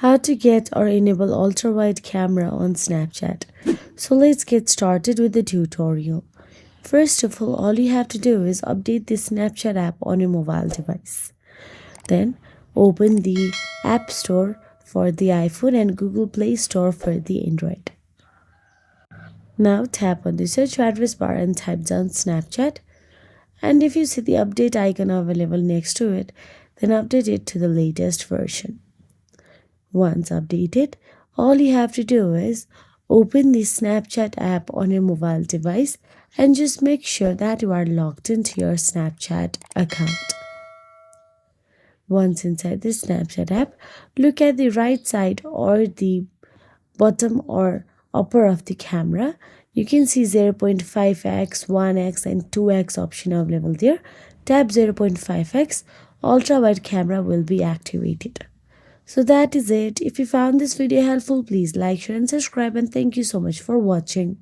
How to get or enable ultrawide camera on Snapchat. So let's get started with the tutorial. First of all you have to do is update the Snapchat app on your mobile device. Then open the App Store for the iPhone and Google Play Store for the Android. Now tap on the search address bar and type down Snapchat. And if you see the update icon available next to it, then update it to the latest version. Once updated, all you have to do is open the Snapchat app on your mobile device and just make sure that you are logged into your Snapchat account. Once inside the Snapchat app, look at the right side or the bottom or upper of the camera. You can see 0.5x, 1x and 2x option available there. Tap 0.5x, ultra wide camera will be activated. So that is it. If you found this video helpful, please like, share and subscribe, and thank you so much for watching.